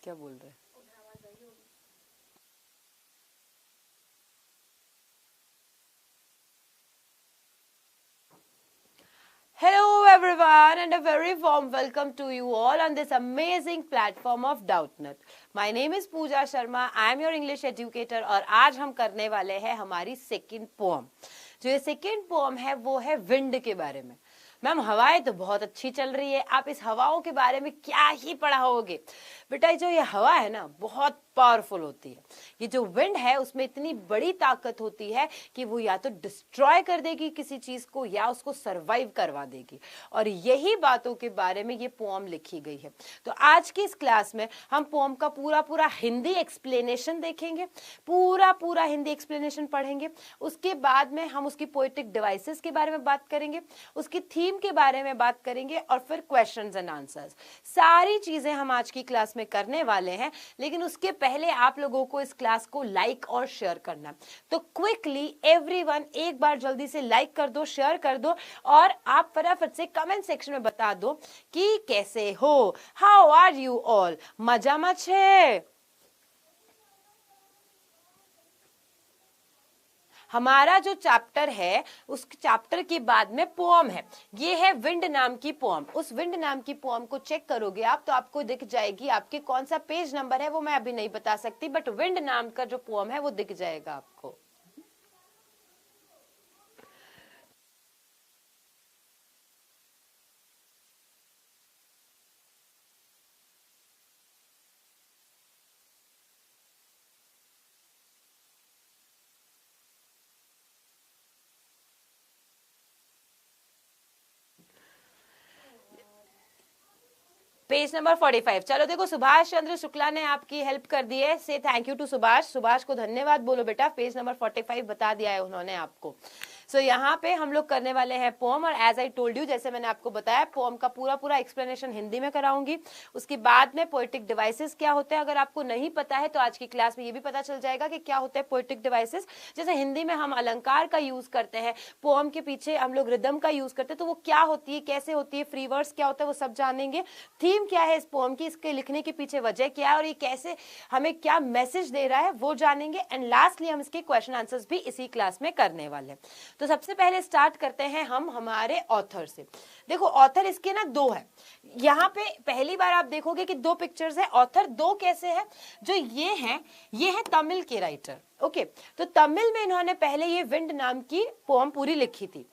क्या बोल रहे हैं? Hello everyone and a very warm welcome to you all on this amazing platform of Doubtnut. My name is Pooja Sharma. I am your English educator और आज हम करने वाले हैं हमारी सेकंड पोम। जो ये सेकंड पोम है वो है विंड के बारे में। मैम हवाएं तो बहुत अच्छी चल रही है, आप इस हवाओं के बारे में क्या ही पढ़ा होगे बेटा। जो ये हवा है ना बहुत पावरफुल होती है। ये जो विंड है उसमें इतनी बड़ी ताकत होती है कि वो या तो डिस्ट्रॉय कर देगी किसी चीज को या उसको सरवाइव करवा देगी। और यही बातों के बारे में ये पोम लिखी गई है। तो आज की इस क्लास में हम पोम का पूरा पूरा हिंदी एक्सप्लेनेशन देखेंगे, पूरा पूरा हिंदी एक्सप्लेनेशन पढ़ेंगे। उसके बाद में हम उसकी पोएटिक डिवाइसेस के बारे में बात करेंगे, उसकी थीम के बारे में बात करेंगे और फिर क्वेश्चंस एंड आंसर्स। सारी चीजें हम आज की क्लास में करने वाले हैं, लेकिन उसके पहले आप लोगों को इस क्लास को लाइक और शेयर करना। तो क्विकली एवरीवन एक बार जल्दी से लाइक कर दो, शेयर कर दो और आप फटाफट से कमेंट सेक्शन में बता दो कि कैसे हो, हाउ आर यू ऑल, मजा मच है। हमारा जो चैप्टर है उस चैप्टर के बाद में पोम है, ये है विंड नाम की पोम। उस विंड नाम की पोम को चेक करोगे आप तो आपको दिख जाएगी। आपके कौन सा पेज नंबर है वो मैं अभी नहीं बता सकती, बट विंड नाम का जो पोम है वो दिख जाएगा आपको। Page number 45। चलो देखो, सुभाष चंद्र शुक्ला ने आपकी हेल्प कर दी है। Say thank you to Subhash. Subhash को धन्यवाद बोलो बेटा, पेज नंबर 45 बता दिया है उन्होंने आपको। सो यहाँ पे हम लोग करने वाले हैं पोम, और एज आई टोल्ड यू, जैसे मैंने आपको बताया, पोम का पूरा पूरा एक्सप्लेनेशन हिंदी में कराऊंगी। उसके बाद में पोएटिक डिवाइसेस क्या होते हैं, अगर आपको नहीं पता है तो आज की क्लास में ये भी पता चल जाएगा कि क्या होते हैं पोएटिक डिवाइसेस। जैसे हिंदी में हम अलंकार का यूज करते हैं, पोम के पीछे हम लोग रिदम का यूज करते हैं, तो वो क्या होती है, कैसे होती है, फ्री वर्ड्स क्या होता है, वो सब जानेंगे। थीम क्या है इस पोम की, इसके लिखने के पीछे वजह क्या है और ये कैसे हमें क्या मैसेज दे रहा है वो जानेंगे। एंड लास्टली हम इसके क्वेश्चन आंसर्स भी इसी क्लास में करने वाले हैं। तो सबसे पहले स्टार्ट करते हैं हम हमारे ऑथर से। देखो ऑथर इसके ना दो है। यहाँ पे पहली बार आप देखोगे कि दो पिक्चर्स है। ऑथर दो कैसे है, जो ये है तमिल के राइटर। ओके, तो तमिल में इन्होंने पहले ये विंड नाम की पोम पूरी लिखी थी।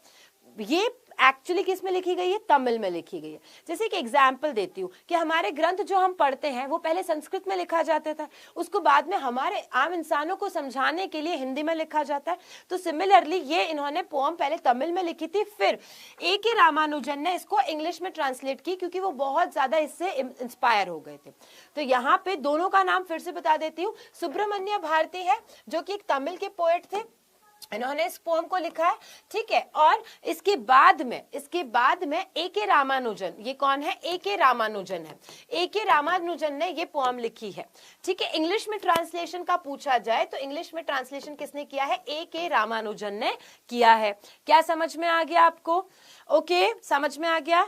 ये एक्चुअली किस में लिखी गई है, तमिल में लिखी गई है। जैसे एक एग्जाम्पल देती हूँ कि हमारे ग्रंथ जो हम पढ़ते हैं वो पहले संस्कृत में लिखा जाता था, उसको बाद में हमारे आम इंसानों को समझाने के लिए हिंदी में लिखा जाता है। तो सिमिलरली ये इन्होंने पोम पहले तमिल में लिखी थी, फिर A.K. रामानुजन ने इसको इंग्लिश में ट्रांसलेट की क्योंकि वो बहुत ज्यादा इससे इंस्पायर हो गए थे। तो यहाँ पे दोनों का नाम फिर से बता देती हूँ। सुब्रमण्य भारती है जो कि एक तमिल के पोएट थे, इन्होंने इस पोम को लिखा है, ठीक है। और इसके बाद में A.K. रामानुजन, ये कौन है, A.K. रामानुजन है। A.K. रामानुजन ने ये पोम लिखी है, ठीक है। इंग्लिश में ट्रांसलेशन का पूछा जाए तो इंग्लिश में ट्रांसलेशन किसने किया है, A.K. रामानुजन ने किया है। क्या समझ में आ गया आपको? ओके, समझ में आ गया।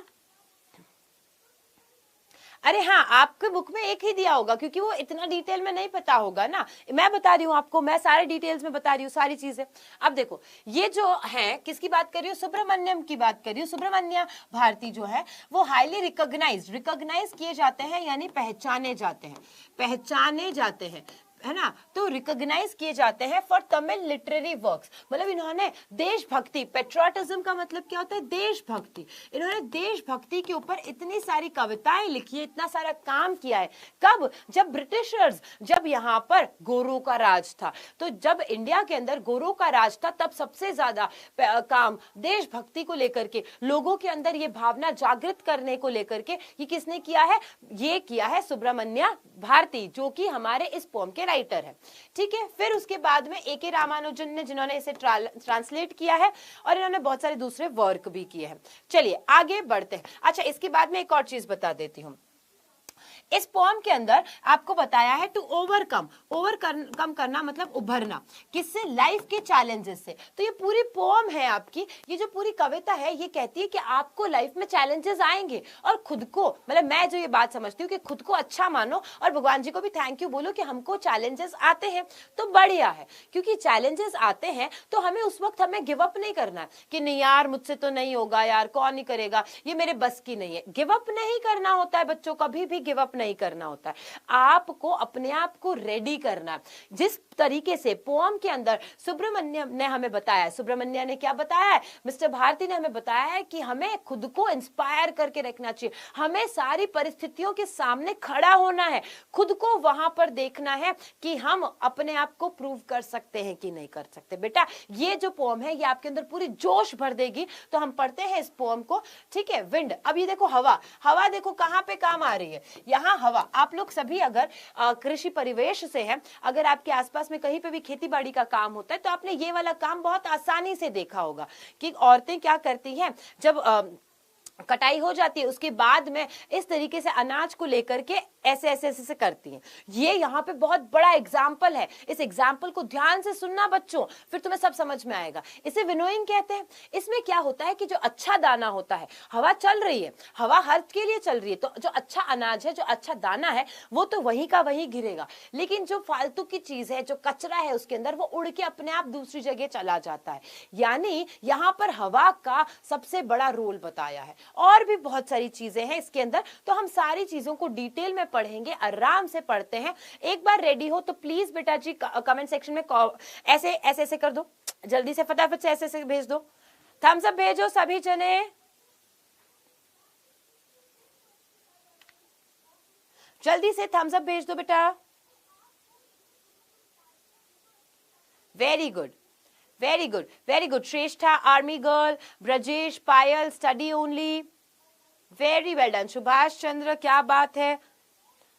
अरे हाँ, आपके बुक में एक ही दिया होगा क्योंकि वो इतना डिटेल में नहीं पता होगा ना। मैं बता रही हूँ आपको, मैं सारे डिटेल्स में बता रही हूँ सारी चीजें। अब देखो ये जो है, किसकी बात कर रही हूँ, सुब्रमण्यम की बात कर रही हूँ। सुब्रमण्य भारती जो है वो हाईली रिकॉग्नाइज किए जाते हैं, यानी पहचाने जाते हैं, है ना। तो रिकॉग्नाइज किए जाते हैं फॉर तमिल लिटरेरी वर्क्स। मतलब इन्होंने देशभक्ति, पेट्रियोटिज्म का मतलब क्या होता है, देशभक्ति। इन्होंने देशभक्ति के ऊपर इतनी सारी कविताएं लिखी है, इतना सारा काम किया है। कब, जब ब्रिटिशर्स, जब यहाँ पर गोरों का राज था, तो जब इंडिया के अंदर गोरों का राज था तब सबसे ज्यादा काम देशभक्ति को लेकर के, लोगों के अंदर ये भावना जागृत करने को लेकर के ये किसने किया है, ये किया है सुब्रमण्य भारती, जो कि हमारे इस पोम के राइटर है, ठीक है। फिर उसके बाद में A.K. रामानुजन ने, जिन्होंने इसे ट्रांसलेट किया है, और इन्होंने बहुत सारे दूसरे वर्क भी किए हैं। चलिए आगे बढ़ते हैं। अच्छा, इसके बाद में एक और चीज बता देती हूँ। इस पोएम के अंदर आपको बताया है टू ओवरकम करना मतलब उभरना, किससे? लाइफ के चैलेंजेस से। तो ये पूरी पोएम है आपकी, ये जो पूरी कविता है ये कहती है कि आपको लाइफ में चैलेंजेस आएंगे और खुद को, मतलब मैं जो ये बात समझती हूँ कि खुद को अच्छा मानो और भगवान जी को भी थैंक यू बोलो कि हमको चैलेंजेस आते हैं तो बढ़िया है, क्योंकि चैलेंजेस आते हैं तो हमें उस वक्त हमें गिव अप नहीं करना है कि नहीं यार मुझसे तो नहीं होगा, यार कौन नहीं करेगा, ये मेरे बस की नहीं है। गिव अप नहीं करना होता है बच्चों, कभी भी गिव अप नहीं करना होता है, आपको अपने आप को रेडी करना है। जिस तरीके से पोएम के अंदर सुब्रमण्यम ने हमें बताया, सुब्रमण्यम ने क्या बताया है, मिस्टर भारती ने हमें बताया है कि हमें खुद को इंस्पायर करके रखना चाहिए, हमें सारी परिस्थितियों के सामने खड़ा होना है, खुद को वहां पर देखना है कि हम अपने आप को प्रूव कर सकते हैं कि नहीं कर सकते। बेटा ये जो पोएम है ये आपके अंदर पूरी जोश भर देगी। तो हम पढ़ते हैं इस पोएम को, ठीक है। विंड, अब ये देखो हवा, हवा देखो कहां पे काम आ रही है, यहाँ हवा। आप लोग सभी अगर कृषि परिवेश से हैं, अगर आपके आसपास में कहीं पे भी खेती बाड़ी का काम होता है तो आपने ये वाला काम बहुत आसानी से देखा होगा कि औरतें क्या करती हैं, जब कटाई हो जाती है उसके बाद में इस तरीके से अनाज को लेकर के ऐसे ऐसे ऐसे करती हैं। ये यहाँ पे बहुत बड़ा एग्जाम्पल है, इस एग्जाम्पल को ध्यान से सुनना बच्चों, फिर तुम्हें सब समझ में आएगा। इसे विनोइंग कहते हैं। इसमें क्या होता है कि जो अच्छा दाना होता है, हवा चल रही है, हवा हर के लिए चल रही है, तो जो अच्छा अनाज है, जो अच्छा दाना है वो तो वहीं का वहीं गिरेगा, लेकिन जो फालतू की चीज है, जो कचरा है उसके अंदर, वो उड़ के अपने आप दूसरी जगह चला जाता है। यानी यहाँ पर हवा का सबसे बड़ा रोल बताया है। और भी बहुत सारी चीजें हैं इसके अंदर, तो हम सारी चीजों को डिटेल में पढ़ेंगे, आराम से पढ़ते हैं। एक बार रेडी हो तो प्लीज बेटा जी कमेंट सेक्शन में ऐसे ऐसे ऐसे कर दो, जल्दी से फटाफट से ऐसे ऐसे भेज दो, थम्स अप भेजो सभी जने, जल्दी से थम्स अप भेज दो बेटा। Very good, very good, very good. Shreshtha, army girl, Brajesh, Payal, study only, very well done. Subhash Chandra, क्या बात है,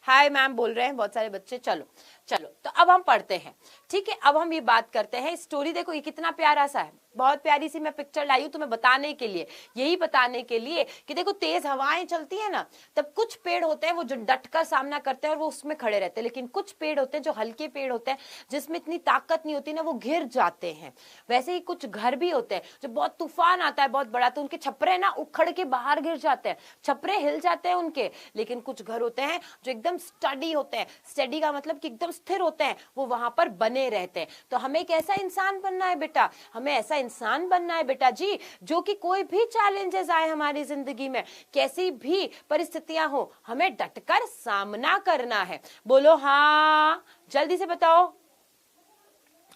हाय मैम बोल रहे हैं बहुत सारे बच्चे। चलो चलो, तो अब हम पढ़ते हैं, ठीक है। अब हम ये बात करते हैं, स्टोरी देखो ये कितना प्यारा सा है, बहुत प्यारी सी मैं पिक्चर लाई हूं तुम्हें बताने के लिए, यही बताने के लिए कि देखो तेज हवाएं चलती है ना, तब कुछ पेड़ होते हैं वो जो डटकर सामना करते हैं और वो उसमें खड़े रहते हैं, लेकिन कुछ पेड़ होते हैं जो हल्के पेड़ होते हैं जिसमें इतनी ताकत नहीं होती ना, वो घिर जाते हैं। वैसे ही कुछ घर भी होते हैं जो बहुत तूफान आता है बहुत बड़ा, तो उनके छपरे ना उखड़ के बाहर गिर जाते हैं, छपरे हिल जाते हैं उनके। लेकिन कुछ घर होते हैं जो एकदम स्टडी होते हैं, स्टडी का मतलब कि एकदम स्थिर होते हैं, वो वहां पर बने रहते हैं। तो हमें एक ऐसा इंसान बनना है बेटा, हमें ऐसा इंसान बनना है बेटा जी, जो कि कोई भी चैलेंजेस आए हमारी जिंदगी में, कैसी भी परिस्थितियां हो, हमें डटकर सामना करना है। बोलो हाँ, जल्दी से बताओ,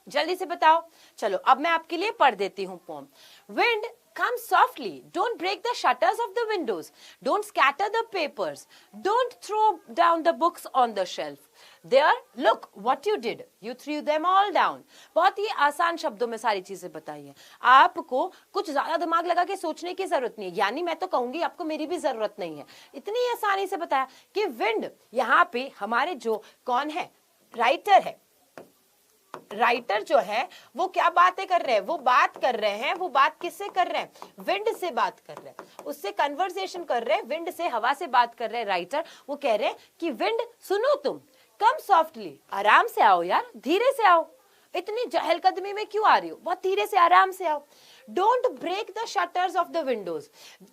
जल्दी से बताओ। चलो अब मैं आपके लिए पढ़ देती हूँ poem. Wind come softly, don't break the shutters of the windows, don't scatter the papers, don't throw down the books on the shelf, there look what you did, you threw them all down। बहुत ही आसान शब्दों में सारी चीजें बताई है, आपको कुछ ज्यादा दिमाग लगा के सोचने की जरूरत नहीं है, यानी मैं तो कहूंगी आपको मेरी भी जरूरत नहीं है, इतनी आसानी से बताया कि विंड यहाँ पे हमारे जो कौन है, राइटर है, राइटर जो है वो क्या बातें कर रहे हैं, वो बात कर रहे हैं, वो बात किससे कर रहे हैं, विंड से बात कर रहे हैं, उससे कन्वर्सेशन कर रहे हैं, विंड से, हवा से बात कर रहे हैं राइटर। वो कह रहे हैं कि विंड सुनो, तुम कम सॉफ्टली, आराम से आओ यार, धीरे से आओ, इतनी चहलकदमी में क्यों आ रही हो, बहुत धीरे से आराम से आओ। Don't break the shutters of the windows,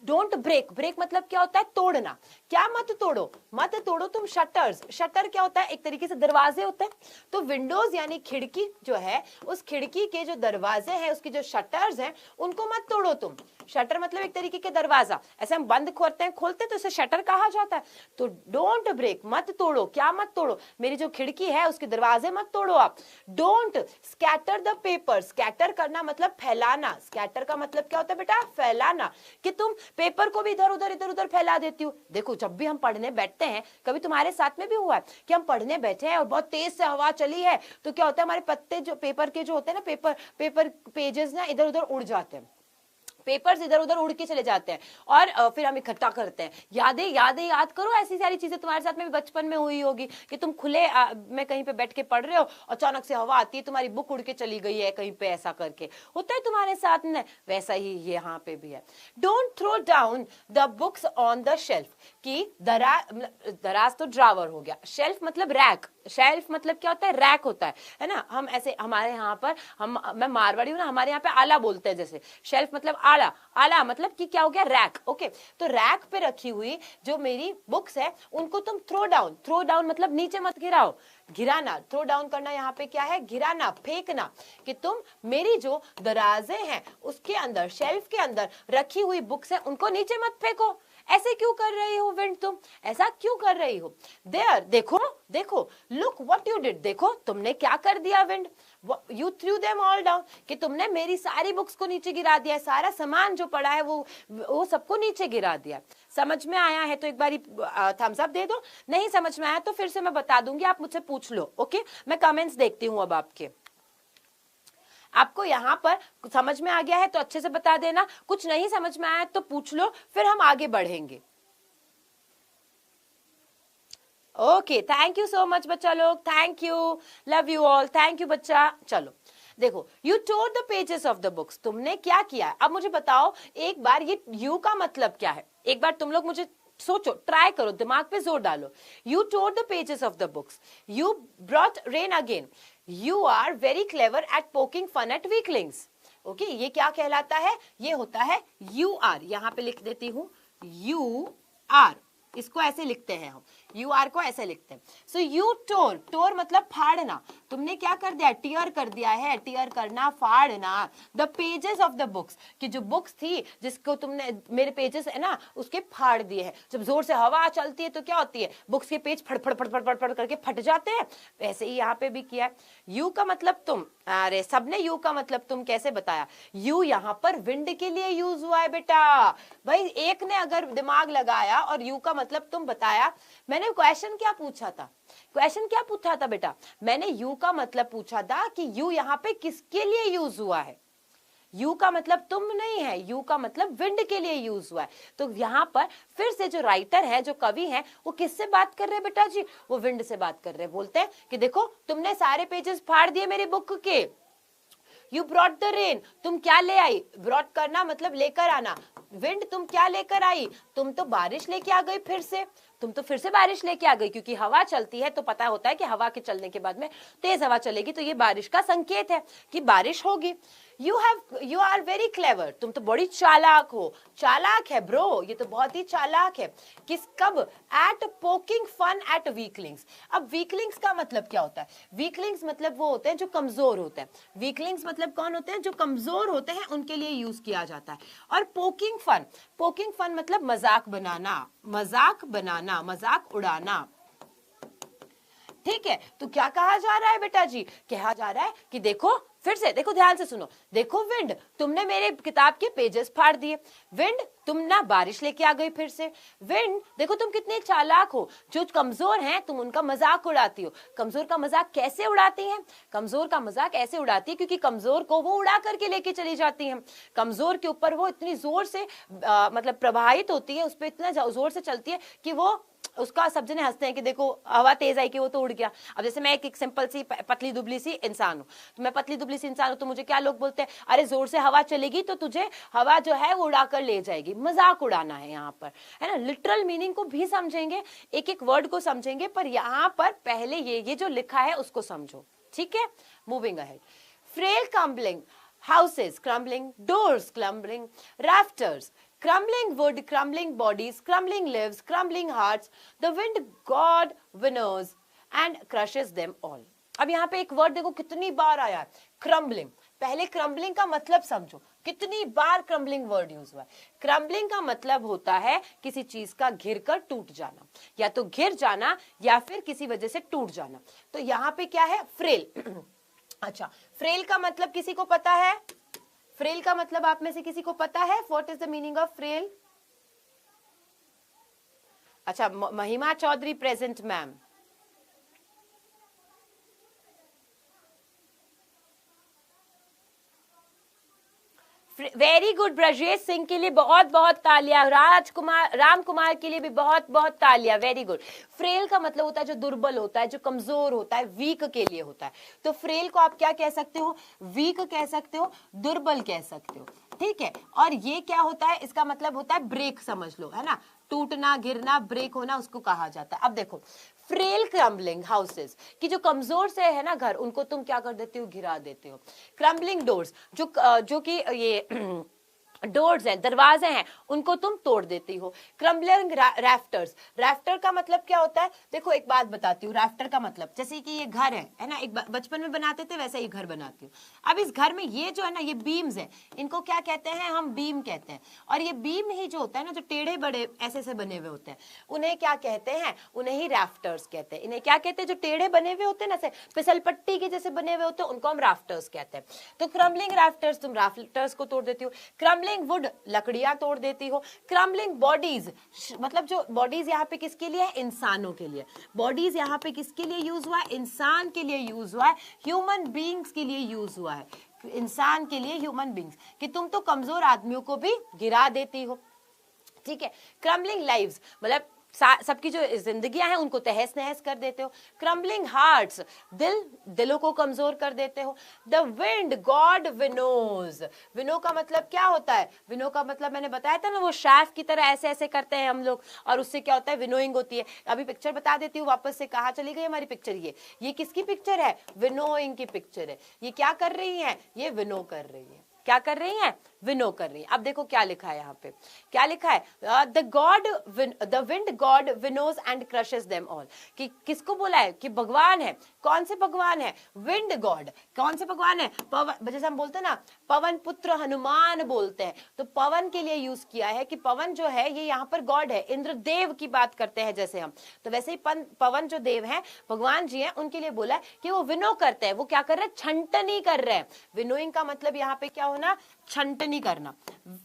don't break, break मतलब क्या होता है, तोड़ना, क्या मत तोड़ो, मत तोड़ो तुम शटर्स। शटर क्या होता है, एक तरीके से दरवाजे होते हैं, तो विंडोज यानी खिड़की जो है, उस खिड़की के जो दरवाजे हैं, उसकी जो शटर्स हैं, उनको मत तोड़ो तुम। शटर मतलब एक तरीके के दरवाजा, ऐसे हम बंद खोलते हैं तो उसे शटर कहा जाता है। तो डोंट ब्रेक, मत तोड़ो, क्या मत तोड़ो, मेरी जो खिड़की है उसके दरवाजे मत तोड़ो आप। Don't scatter the paper, scatter करना मतलब फैलाना, स्कैटर का मतलब क्या होता है बेटा, फैलाना, कि तुम पेपर को भी इधर उधर फैला देती हो। देखो जब भी हम पढ़ने बैठते हैं, कभी तुम्हारे साथ में भी हुआ है कि हम पढ़ने बैठे हैं और बहुत तेज से हवा चली है, तो क्या होता है, हमारे पत्ते जो पेपर के जो होते हैं ना, पेपर पेजेस ना इधर उधर उड़ जाते हैं, पेपर्स इधर उधर उड़ के चले जाते हैं और फिर हम इकट्ठा करते हैं। यादें यादें याद करो, ऐसी सारी चीजें तुम्हारे साथ में भी बचपन में हुई होगी कि तुम खुले में कहीं पे बैठ के पढ़ रहे हो, अचानक से हवा आती है, तुम्हारी बुक उड़ के चली गई है कहीं पे, ऐसा करके होता है तुम्हारे साथ में। वैसा ही यहाँ पे भी है। Don't throw down the books on the shelf, कि दराज तो ड्रावर हो गया, शेल्फ मतलब रैक, शेल्फ मतलब क्या होता है, रैक होता है ना। हम ऐसे हमारे यहाँ पर मैं मारवाड़ी हूँ ना, हमारे यहाँ पे आला बोलते हैं, जैसे शेल्फ मतलब आला, आला मतलब कि क्या हो गया, रैक। ओके, तो रैक पे रखी हुई जो मेरी बुक्स है उनको तुम थ्रो डाउन मतलब नीचे मत गिराओ, गिराना, थ्रो डाउन करना यहाँ पे क्या है, गिराना, फेंकना, कि तुम मेरी जो दराजे हैं उसके अंदर, शेल्फ के अंदर रखी हुई बुक्स है उनको नीचे मत फेंको। ऐसे क्यों कर रही हो विंड, तुम ऐसा क्यों कर रही हो। देयर, देखो देखो, लुक व्हाट यू डिड, देखो तुमने क्या कर दिया wind, you through them all down, कि तुमने मेरी सारी बुक्स को नीचे गिरा दिया, सारा सामान जो पड़ा है वो सबको नीचे गिरा दिया। समझ में आया है तो एक बारी थम्स अप दे दो, नहीं समझ में आया तो फिर से मैं बता दूंगी, आप मुझसे पूछ लो। ओके, मैं कमेंट्स देखती हूँ अब आपके। आपको यहाँ पर समझ में आ गया है तो अच्छे से बता देना, कुछ नहीं समझ में आया तो पूछ लो, फिर हम आगे बढ़ेंगे। Okay, thank you so much बच्चा लोग, thank you, love you all, thank you बच्चा। चलो देखो, you tore the pages of the books, तुमने क्या किया। अब मुझे बताओ एक बार, ये यू का मतलब क्या है, एक बार तुम लोग मुझे सोचो, ट्राई करो, दिमाग पे जोर डालो। You tore the pages of the books, you brought rain again, you are very clever at poking fun at weaklings. Okay, ये क्या कहलाता है, ये होता है यू आर, यहां पे लिख देती हूं यू आर, इसको ऐसे लिखते हैं हम, यू आर को ऐसे लिखते हैं। सो यू टोर, टोर मतलब फाड़ना, तुमने क्या कर दिया, टीयर कर दिया है, टीयर करना, फाड़ना। The pages of the books, कि जो बुक्स थी जिसको तुमने, मेरे पेजेस है ना, उसके फाड़ दिए हैं। जब जोर से हवा चलती है तो क्या होती है, बुक्स के पेज फड़ फड़ फड़ फड़ फड़ फड़ करके फट जाते हैं, वैसे ही यहाँ पे भी किया है। यू का मतलब तुम, अरे सबने यू का मतलब तुम कैसे बताया, यू यहाँ पर विंड के लिए यूज हुआ है बेटा। भाई एक ने अगर दिमाग लगाया और यू का मतलब तुम बताया, मैंने क्वेश्चन क्या पूछा था, क्वेश्चन क्या पूछा था बेटा, मैंने यू का मतलब पूछा था कि यू यहाँ पे किसके लिए यूज हुआ है। यू का मतलब तुम नहीं है, यू का मतलब विंड के लिए यूज हुआ है। तो यहाँ पर फिर से जो राइटर है, जो कवि है, वो किससे बात कर रहे हैं बेटा जी, वो विंड से बात कर रहे हैं। बोलते हैं कि देखो तुमने सारे पेजेस फाड़ दिए मेरी बुक के। यू ब्रॉट द रेन, तुम क्या ले आई, ब्रॉट करना मतलब लेकर आना, विंड तुम क्या लेकर आई, तुम तो बारिश लेके आ गई, फिर से तुम तो फिर से बारिश लेके आ गई, क्योंकि हवा चलती है तो पता होता है कि हवा के चलने के बाद में तेज हवा चलेगी तो ये बारिश का संकेत है कि बारिश होगी। यू आर वेरी क्लेवर, तुम तो बड़ी चालाक हो, चालाक है ब्रो, ये तो बहुत ही चालाक है। किस, कब, at poking fun at weaklings. अब वीकलिंग्स का मतलब क्या होता है, वीकलिंग्स मतलब वो होते हैं जो कमजोर होते हैं, वीकलिंग्स मतलब कौन होते हैं, जो कमजोर होते हैं उनके लिए यूज किया जाता है। और पोकिंग फन, पोकिंग फन मतलब मजाक बनाना, मजाक बनाना, मजाक उड़ाना, ठीक है। तो क्या कहा जा रहा है बेटा जी, कहा जा रहा है कि देखो, फिर से देखो, ध्यान से सुनो, देखो विंड तुमने मेरे किताब के पेजेस फाड़ दिए, विंड तुम ना बारिश लेके आ गई फिर से, विंड देखो तुम कितने चालाक हो, जो कमजोर हैं तुम उनका मजाक उड़ाती हो। कमजोर का मजाक कैसे उड़ाती हैं, कमजोर का मजाक ऐसे उड़ाती है क्योंकि कमजोर को वो उड़ा करके लेके चली जाती हैं, कमजोर के ऊपर वो इतनी जोर से मतलब प्रभावित होती है, उस पर इतना जोर से चलती है कि वो, उसका सब जने हंसते हैं कि देखो हवा तेज आई कि वो तो उड़ गया। अब जैसे मैं एक सिंपल सी पतली दुबली सी इंसान हूँ, तो मैं पतली दुबली सी इंसान हूँ तो मुझे क्या लोग बोलते हैं, अरे जोर से हवा चलेगी तो तुझे हवा जो है वो उड़ाकर ले जाएगी। मजाक उड़ाना है यहाँ पर, है ना, लिटरल मीनिंग को भी समझेंगे, एक एक वर्ड को समझेंगे, पर यहाँ पर पहले ये जो लिखा है उसको समझो, ठीक है। Moving ahead, frail crumbling houses crumbling, doors crumbling, rafters, crumbling wood, crumbling bodies, crumbling lives, crumbling hearts, the wind God winnows and crushes them all. अब यहाँ पे एक वर्ड देखो कितनी बार आया है, क्रम्बलिंग। पहले क्रम्बलिंग का मतलब समझो, कितनी बार क्रम्बलिंग वर्ड यूज हुआ है। क्रम्बलिंग का मतलब होता है किसी चीज का घिर कर टूट जाना, या तो घिर जाना या फिर किसी वजह से टूट जाना। तो यहाँ पे क्या है, फ्रेल। अच्छा, फ्रेल का मतलब किसी को पता है, फ्रेल का मतलब आप में से किसी को पता है, what is the meaning of frail. अच्छा, Mahima Chaudhary present ma'am. Very good Brajesh Singh के लिए बहुत बहुत तालियां, राम कुमार के लिए भी बहुत बहुत तालियां, वेरी गुड। फ्रेल का मतलब होता है जो दुर्बल होता है, जो कमजोर होता है, वीक के लिए होता है। तो फ्रेल को आप क्या कह सकते हो, वीक कह सकते हो, दुर्बल कह सकते हो, ठीक है। और ये क्या होता है, इसका मतलब होता है ब्रेक, समझ लो, है ना, टूटना, गिरना, ब्रेक होना, उसको कहा जाता है। अब देखो फ्रेल क्रम्बलिंग हाउसेस की जो कमजोर से है ना घर, उनको तुम क्या कर देते हो, गिरा देते हो। क्रम्बलिंग डोर्स जो कि ये डोर्स हैं, दरवाजे हैं, उनको तुम तोड़ देती हो। क्रम्बलिंग रैफ्टर्स, रैफ्टर का मतलब क्या होता है, देखो एक बात बताती हूँ, रैफ्टर का मतलब जैसे कि ये घर है ना, एक बचपन में बनाते थे वैसे ही घर बनाती हूँ। अब इस घर में ये जो है ना, ये बीम्स है, इनको क्या कहते हैं, हम बीम कहते हैं। और ये बीम ही जो होता है ना, जो टेढ़े बड़े ऐसे से बने हुए होते हैं, उन्हें क्या कहते हैं, उन्हें ही रैफ्टर्स कहते हैं। इन्हें क्या कहते हैं, जो टेढ़े बने हुए होते हैं ना, फिसल पट्टी के जैसे बने हुए होते हैं, उनको हम राफ्टर्स कहते हैं। तो क्रम्बलिंग रैफ्टर्स, तुम रैफ्टर्स को तोड़ देती हो। क्रम्बलिंग वुड, लकड़ियां तोड़ देती हो। क्रम्बलिंग बॉडीज, मतलब जो बॉडीज यहाँ पे किसके लिए है, इंसानों के लिए। बॉडीज यहाँ पे किसके लिए यूज हुआ है, इंसान के लिए यूज हुआ है, ह्यूमन बीइंग्स के लिए यूज हुआ है, इंसान के लिए, ह्यूमन बीइंग्स, कि तुम तो कमजोर आदमियों को भी गिरा देती हो, ठीक है। क्रम्बलिंग लाइव्स मतलब सबकी जो जिंदगियां हैं उनको तहस नहस कर देते हो। क्रम्बलिंग हार्ट्स, दिलों को कमजोर कर देते हो। द विंड गॉड विनोज, विनो का मतलब क्या होता है, विनो का मतलब मैंने बताया था ना, वो शाफ की तरह ऐसे ऐसे करते हैं हम लोग, और उससे क्या होता है, विनोइंग होती है। अभी पिक्चर बता देती हूँ वापस से, कहाँ चली गई हमारी पिक्चर, ये किसकी पिक्चर है, विनोइंग की पिक्चर है। ये क्या कर रही है, ये विनो कर रही है, क्या कर रही हैं, विनो कर रही है। अब देखो क्या लिखा है यहाँ पे, क्या लिखा है, the wind god winnows and crushes them all, कि किसको बोला है, कि भगवान है। कौन से भगवान है, विंड गॉड, कौन से भगवान है, पवन, जैसे हम बोलते हैं ना पवन पुत्र हनुमान बोलते हैं, तो पवन के लिए यूज किया है, कि पवन जो है ये यहाँ पर गॉड है, इंद्रदेव की बात करते हैं जैसे हम, तो वैसे ही पवन जो देव है, भगवान जी हैं, उनके लिए बोला है कि वो विनो करते हैं, वो क्या कर रहे हैं, छंटनी कर रहे हैं। विनोइंग का मतलब यहाँ पे क्या होना, छंटनी करना।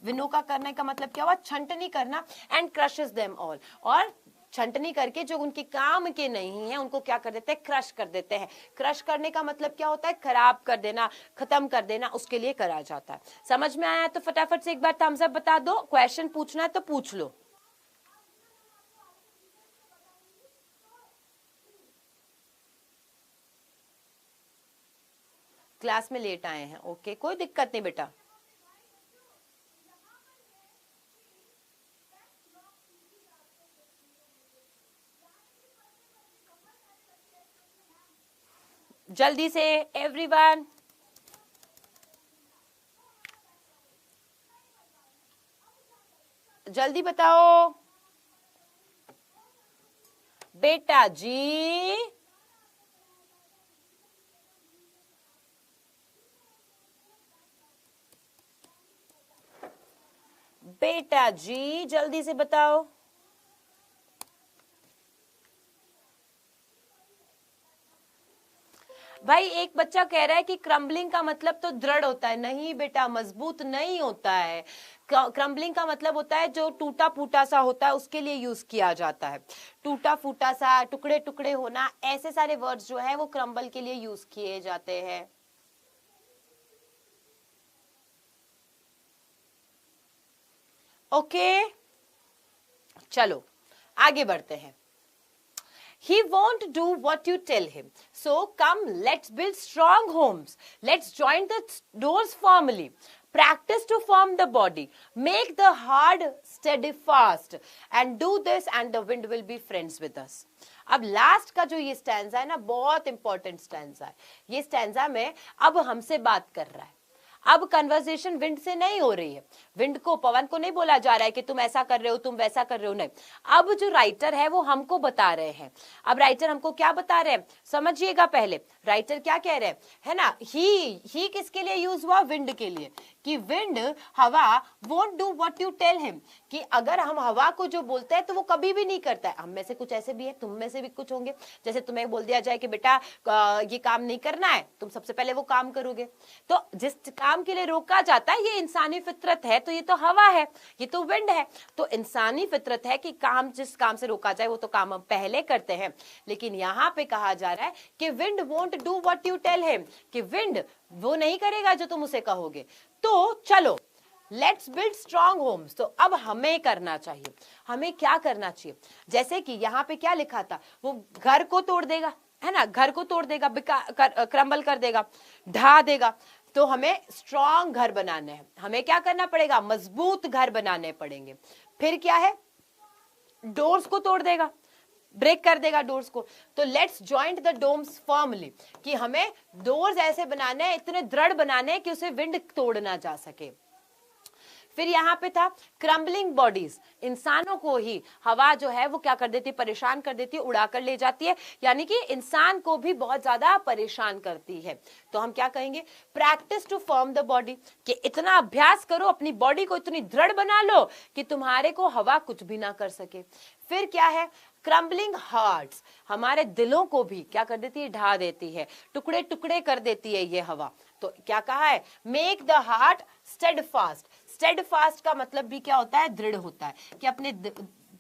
विनो का करने का मतलब क्या हुआ, छंटनी करना। एंड क्रशेस देम ऑल, और छंटनी करके जो उनके काम के नहीं है उनको क्या कर देते हैं, क्रश कर देते हैं। क्रश करने का मतलब क्या होता है, खराब कर देना, खत्म कर देना, उसके लिए करा जाता है। समझ में आया तो फटाफट से एक बार थम्स अप बता दो, क्वेश्चन पूछना है तो पूछ लो। क्लास में लेट आए हैं, ओके, कोई दिक्कत नहीं बेटा। जल्दी से एवरीवन, जल्दी बताओ बेटा जी, बेटा जी जल्दी से बताओ। भाई एक बच्चा कह रहा है कि क्रम्बलिंग का मतलब तो दृढ़ होता है, नहीं बेटा, मजबूत नहीं होता है। क्रम्बलिंग का मतलब होता है जो टूटा फूटा सा होता है, उसके लिए यूज किया जाता है। टूटा फूटा सा, टुकड़े टुकड़े होना, ऐसे सारे वर्ड्स जो है वो क्रम्बल के लिए यूज किए जाते हैं। ओके चलो आगे बढ़ते हैं। He won't do what you tell him. So come, let's build strong homes. Let's join the doors firmly. Practice to form the body. Make the heart steadfast. And do this and the wind will be friends with us. अब last का जो ये stanza है ना, बहुत important stanza है। ये stanza में अब हमसे बात कर रहा है। अब कन्वर्सेशन विंड से नहीं हो रही है, विंड को, पवन को नहीं बोला जा रहा है कि तुम ऐसा कर रहे हो, तुम वैसा कर रहे हो, नहीं। अब जो राइटर है वो हमको बता रहे हैं। अब राइटर हमको क्या बता रहे हैं, समझिएगा पहले। राइटर क्या कह रहे हैं, है ना, ही किसके लिए यूज हुआ, विंड के लिए, कि विंड, हवा, won't do what you tell him, कि अगर हम हवा को जो बोलते हैं तो वो कभी भी नहीं करता है। हम में से कुछ ऐसे भी है, तुम में से भी कुछ होंगे, जैसे तुम्हें बोल दिया जाए कि बेटा ये काम नहीं करना है, तुम सबसे पहले वो काम करोगे। तो जिस काम के लिए रोका जाता है, ये इंसानी फितरत है, तो ये तो हवा है, ये तो विंड है। तो इंसानी फितरत है कि काम, जिस काम से रोका जाए वो तो काम हम पहले करते हैं। लेकिन यहाँ पे कहा जा रहा है कि wind won't do what you tell him, कि विंड वो नहीं करेगा जो तुम उसे कहोगे। तो चलो लेट्स बिल्ड स्ट्रॉन्ग होम्स। तो अब हमें करना चाहिए, हमें क्या करना चाहिए? जैसे कि यहाँ पे क्या लिखा था, वो घर को तोड़ देगा, है ना, घर को तोड़ देगा, क्रम्बल कर देगा, ढा देगा। तो हमें स्ट्रॉन्ग घर बनाने हैं, हमें क्या करना पड़ेगा? मजबूत घर बनाने पड़ेंगे। फिर क्या है? डोर्स को तोड़ देगा, ब्रेक कर देगा डोर्स को। तो let's joint the domes firmly, कि हमें डोर्स ऐसे बनाने हैं, इतने दृढ़ बनाने हैं कि उसे विंड तोड़ ना जा सके। फिर यहाँ पे था क्रम्बलिंग बॉडीज, इंसानों को ही हवा जो है वो क्या कर देती है? परेशान कर देती है, उड़ा कर ले जाती है, यानी कि इंसान को भी बहुत ज्यादा परेशान करती है। तो हम क्या कहेंगे? Practice to form the body, कि इतना अभ्यास करो, अपनी बॉडी को इतनी दृढ़ बना लो कि तुम्हारे को हवा कुछ भी ना कर सके। फिर क्या है? क्रम्बलिंग हार्ट्स, हमारे दिलों को भी क्या कर देती है? ढा देती है, टुकड़े टुकड़े कर देती है ये हवा। तो क्या कहा है? Make the heart steadfast. Steadfast का मतलब भी क्या होता है? दृढ़ होता है, कि अपने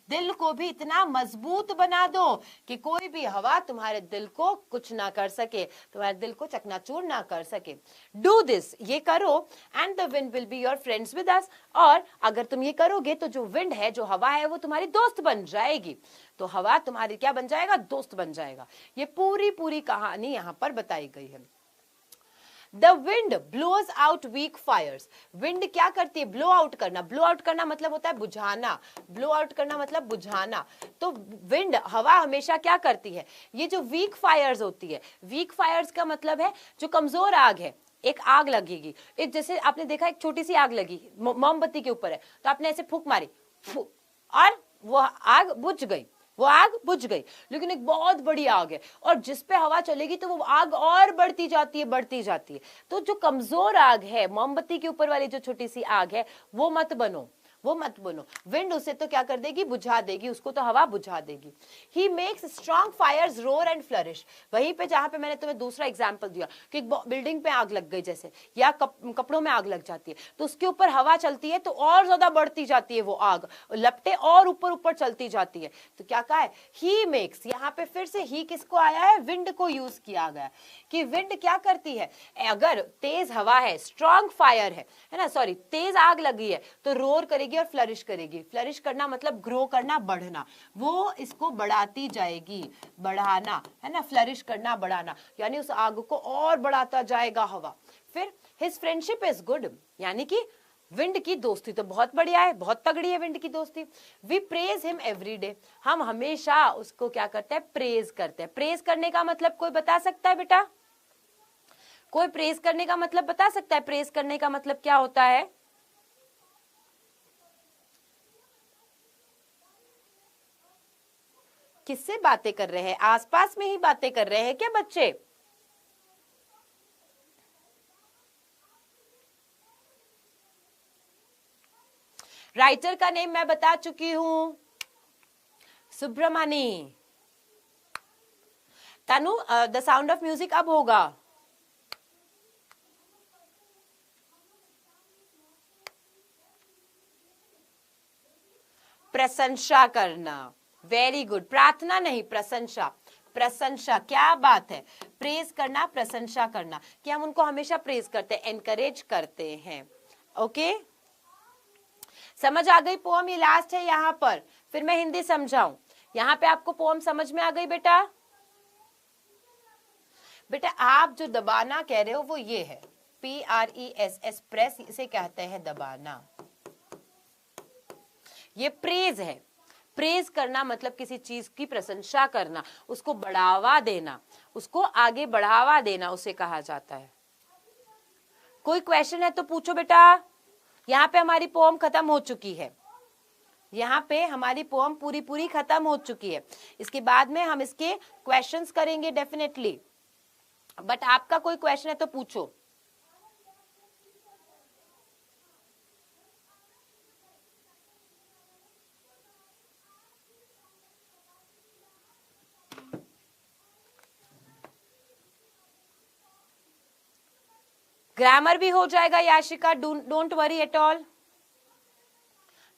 दिल को भी इतना मजबूत बना दो कि कोई भी हवा तुम्हारे दिल को कुछ ना कर सके, तुम्हारे दिल को चकनाचूर ना कर सके। डू दिस, ये करो, and the wind will be your friends with us. और अगर तुम ये करोगे तो जो विंड है, जो हवा है, वो तुम्हारी दोस्त बन जाएगी। तो हवा तुम्हारी क्या बन जाएगा? दोस्त बन जाएगा। ये पूरी कहानी यहाँ पर बताई गई है। The wind blows out weak fires, wind क्या करती है? ब्लो आउट करना। ब्लो आउट करना मतलब होता है बुझाना, ब्लो आउट करना मतलब बुझाना। तो विंड, हवा हमेशा क्या करती है? ये जो वीक फायर्स होती है, वीक फायर्स का मतलब है जो कमजोर आग है। एक आग लगेगी, एक जैसे आपने देखा एक छोटी सी आग लगी मोमबत्ती के ऊपर है, तो आपने ऐसे फूंक मारी और वो आग बुझ गई, वो आग बुझ गई। लेकिन एक बहुत बड़ी आग है और जिस पे हवा चलेगी तो वो आग और बढ़ती जाती है, बढ़ती जाती है। तो जो कमजोर आग है, मोमबत्ती के ऊपर वाली जो छोटी सी आग है, वो मत बनो, वो मत बनो। विंड उसे तो क्या कर देगी? बुझा देगी, उसको तो हवा बुझा देगी। He makes strong fires roar and flourish. वहीं पे जहां पे मैंने तुम्हें दूसरा एग्जांपल दिया कि बिल्डिंग पे आग लग गई जैसे, या कपड़ों में आग लग जाती है, तो उसके ऊपर हवा चलती है तो और ज्यादा बढ़ती जाती है वो आग, लपटे और ऊपर ऊपर चलती जाती है। तो क्या कहा है? ही मेक्स, यहाँ पे फिर से ही किसको आया है? विंड को यूज किया गया, कि विंड क्या करती है? अगर तेज हवा है, स्ट्रॉन्ग फायर है ना, सॉरी, तेज आग लगी है, तो रोर करेगी और फ्लरिश करेगी। फ्लरिश करना मतलब ग्रो करना, बढ़ना, वो इसको बढ़ाती जाएगी, बढ़ाना, है ना, फ्लरिश करना, बढ़ाना, यानी उस आग को और बढ़ाता जाएगा हवा। फिर हिज फ्रेंडशिप इज गुड, यानी कि विंड की दोस्ती तो बहुत बढ़िया है, बहुत तगड़ी है विंड की दोस्ती। We praise him every day, हम हमेशा उसको क्या करते हैं? प्रेज करते हैं। प्रेज करने का मतलब कोई बता सकता है बेटा? कोई प्रेज करने का मतलब बता सकता है? प्रेज करने का मतलब क्या होता है? किससे बातें कर रहे हैं? आसपास में ही बातें कर रहे हैं क्या बच्चे? राइटर का नेम मैं बता चुकी हूं, सुब्रमणी। तनु, द साउंड ऑफ म्यूजिक अब होगा। प्रशंसा करना, वेरी गुड। प्रार्थना नहीं, प्रशंसा, प्रशंसा, क्या बात है। प्रेज करना, प्रशंसा करना, कि हम उनको हमेशा प्रेज करते हैं, एनकरेज करते हैं। ओके, समझ आ गई पोम? ये लास्ट है यहाँ पर, फिर मैं हिंदी समझाऊं। यहाँ पे आपको पोम समझ में आ गई बेटा? बेटा आप जो दबाना कह रहे हो वो ये है, PRESS, प्रेस, इसे कहते हैं दबाना। ये प्रेज है। प्रेज करना मतलब किसी चीज की प्रशंसा करना, उसको बढ़ावा देना, उसको आगे बढ़ावा देना, उसे कहा जाता है। कोई क्वेश्चन है तो पूछो बेटा। यहाँ पे हमारी पोम खत्म हो चुकी है, यहाँ पे हमारी पोम पूरी खत्म हो चुकी है। इसके बाद में हम इसके क्वेश्चंस करेंगे डेफिनेटली, बट आपका कोई क्वेश्चन है तो पूछो। ग्रामर भी हो जाएगा Yashika, don't worry at all.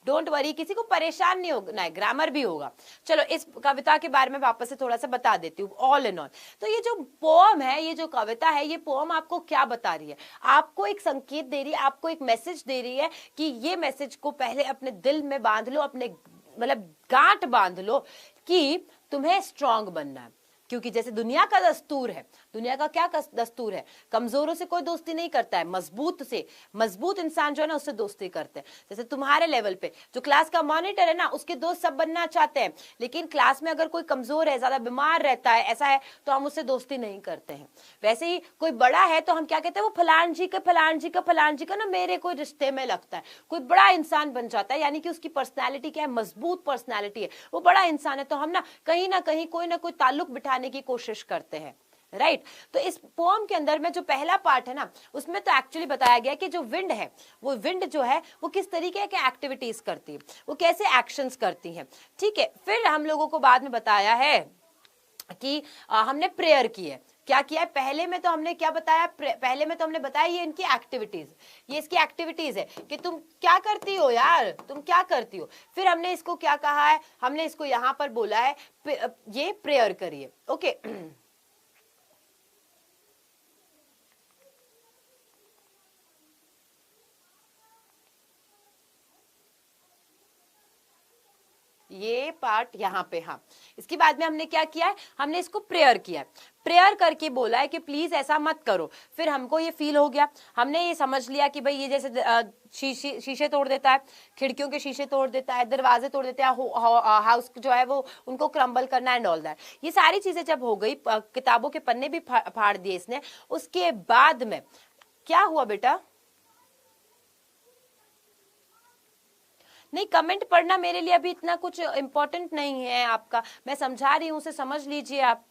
Don't worry, किसी को परेशान नहीं होना है, ग्रामर भी होगा। चलो इस कविता के बारे में वापस से थोड़ा सा बता देती हूँ। ऑल इन ऑल तो ये जो पोम है, ये जो कविता है, ये पोम आपको क्या बता रही है? आपको एक संकेत दे रही है, आपको एक मैसेज दे रही है कि ये मैसेज को पहले अपने दिल में बांध लो, अपने मतलब गांठ बांध लो कि तुम्हें स्ट्रांग बनना है। क्योंकि जैसे दुनिया का दस्तूर है, दुनिया का क्या दस्तूर है, कमजोरों से कोई दोस्ती नहीं करता है, मजबूत से, मजबूत इंसान जो है ना उससे दोस्ती करते हैं। जैसे तुम्हारे लेवल पे जो क्लास का मॉनिटर है ना, उसके दोस्त सब बनना चाहते हैं, लेकिन क्लास में अगर कोई कमजोर है, ज्यादा बीमार रहता है, ऐसा है, तो हम उससे दोस्ती नहीं करते हैं। वैसे ही कोई बड़ा है तो हम क्या कहते हैं, वो फलान जी का फलान जी का फलान जी का ना मेरे कोई रिश्ते में लगता है। कोई बड़ा इंसान बन जाता है, यानी कि उसकी पर्सनैलिटी क्या है, मजबूत पर्सनैलिटी है, वो बड़ा इंसान है, तो हम ना कहीं कोई ना कोई ताल्लुक बिठाने की कोशिश करते हैं, राइट। तो इस पोम के अंदर में जो पहला पार्ट है ना, उसमें तो एक्चुअली बताया गया कि जो विंड है, वो विंड जो है वो किस तरीके के एक्टिविटीज करती है, वो कैसे एक्शंस करती है, ठीक है। फिर हम लोगों को बाद में बताया है कि हमने प्रेयर की है। क्या किया है? पहले में तो हमने क्या बताया, पहले में तो हमने बताया ये इनकी एक्टिविटीज, ये इसकी एक्टिविटीज है कि तुम क्या करती हो यार, तुम क्या करती हो। फिर हमने इसको क्या कहा है, हमने इसको यहां पर बोला है ये प्रेयर करिए, ओके। ये पार्ट यहाँ पे, हाँ। इसके बाद में हमने क्या किया है, हमने इसको प्रेयर किया है, प्रेयर करके बोला है कि प्लीज ऐसा मत करो। फिर हमको ये फील हो गया, हमने ये समझ लिया कि भाई ये जैसे शीशे तोड़ देता है, खिड़कियों के शीशे तोड़ देता है, दरवाजे तोड़ देता है, हाउस जो है वो उनको क्रम्बल करना एंड ऑल दैट। ये सारी चीजें जब हो गई, किताबों के पन्ने भी फाड़ दिए इसने। उसके बाद में क्या हुआ बेटा? नहीं, कमेंट पढ़ना मेरे लिए अभी इतना कुछ इंपॉर्टेंट नहीं है आपका, मैं समझा रही हूं, उसे समझ लीजिए आप,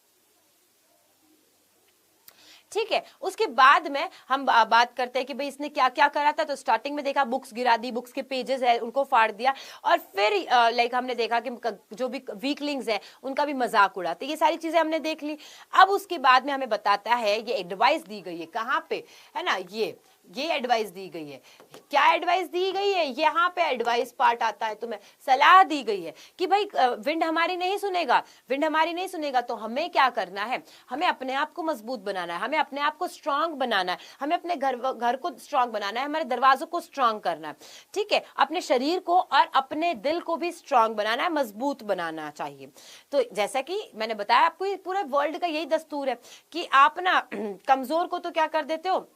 ठीक है। उसके बाद में हम बात करते हैं कि भाई इसने क्या क्या करा था। तो स्टार्टिंग में देखा बुक्स गिरा दी, बुक्स के पेजेस है उनको फाड़ दिया, और फिर लाइक हमने देखा कि जो भी वीकलिंग्स है उनका भी मजाक उड़ाते, ये सारी चीजें हमने देख ली। अब उसके बाद में हमें बताता है, ये एडवाइस दी गई है कहाँ पे, है ना, ये एडवाइस दी गई है। क्या एडवाइस दी गई है? यहाँ पे एडवाइस पार्ट आता है, तुम्हें सलाह दी गई है कि भाई विंड हमारी नहीं सुनेगा, विंड हमारी नहीं सुनेगा, तो हमें क्या करना है, हमें अपने आप को मजबूत बनाना है, हमें अपने आप को स्ट्रांग बनाना है, हमें अपने घर को स्ट्रांग बनाना है, हमारे दरवाजों को स्ट्रांग करना है, ठीक है, अपने शरीर को और अपने दिल को भी स्ट्रांग बनाना है, मजबूत बनाना चाहिए। तो जैसा कि मैंने बताया आपको, पूरे वर्ल्ड का यही दस्तूर है कि आप ना कमजोर को तो क्या कर देते हो,